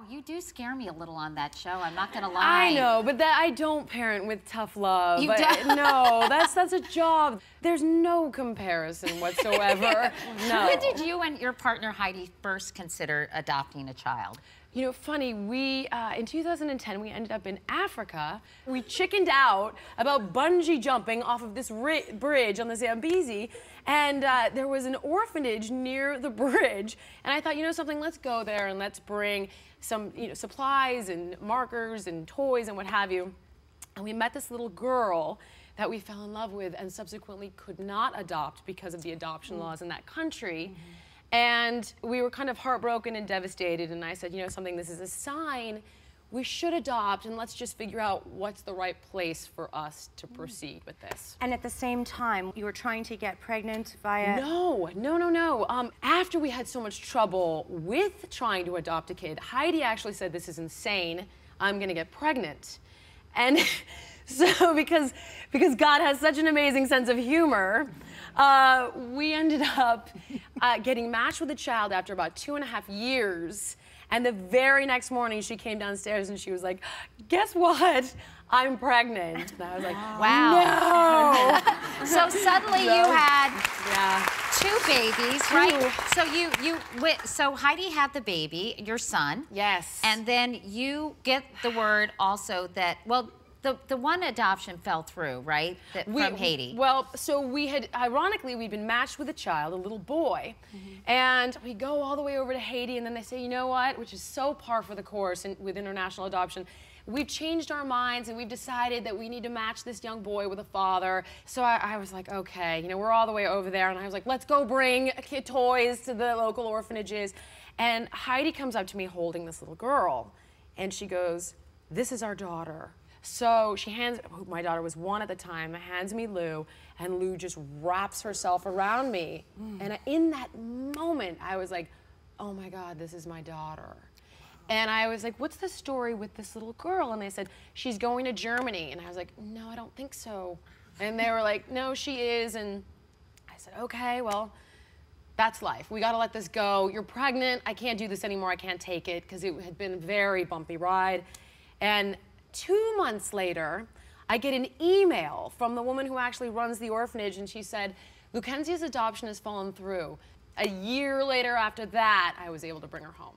you do scare me a little on that show. I'm not gonna lie. I know, but I don't parent with tough love. You don't? No, that's a job. There's no comparison whatsoever. No. When did you and your partner Heidi first consider adopting a child? You know, funny, in 2010, we ended up in Africa. We chickened out about bungee jumping off of this bridge on the Zambezi, and there was an orphanage near the bridge. And I thought, you know something, let's go there and let's bring some, supplies and markers and toys and what have you. And we met this little girl that we fell in love with and subsequently could not adopt because of the adoption laws in that country. And we were kind of heartbroken and devastated, and I said, you know something, this is a sign. We should adopt, and let's just figure out what's the right place for us to proceed with this. And at the same time, you were trying to get pregnant via... No. After we had so much trouble with trying to adopt a kid, Heidi actually said, this is insane, I'm gonna get pregnant. And so because God has such an amazing sense of humor, we ended up getting matched with a child after about 2.5 years. And the very next morning, she came downstairs and she was like, guess what? I'm pregnant. And I was like, wow. No. So suddenly you had 2 babies, right? So Heidi had the baby, your son. Yes. And then you get the word also that, well, the one adoption fell through, right? From Haiti. Well, so we had, ironically, we'd been matched with a child, a little boy. And we go all the way over to Haiti, and then they say, you know what, which is so par for the course with international adoption, we've changed our minds and we've decided that we need to match this young boy with a father. So I was like, okay, we're all the way over there. And I was like, let's go bring toys to the local orphanages. And Heidi comes up to me holding this little girl. And she goes, this is our daughter. So she my daughter was 1 at the time, hands me Lou, and Lou just wraps herself around me. And in that moment, I was like, oh my God, this is my daughter. And I was like, what's the story with this little girl? And they said, she's going to Germany. And I was like, no, I don't think so. And they were like, no, she is. And I said, okay, well, that's life. We gotta let this go. You're pregnant, I can't do this anymore, I can't take it, because it had been a very bumpy ride. And 2 months later, I get an email from the woman who actually runs the orphanage, and she said, Lukenzia's adoption has fallen through. A year later after that, I was able to bring her home.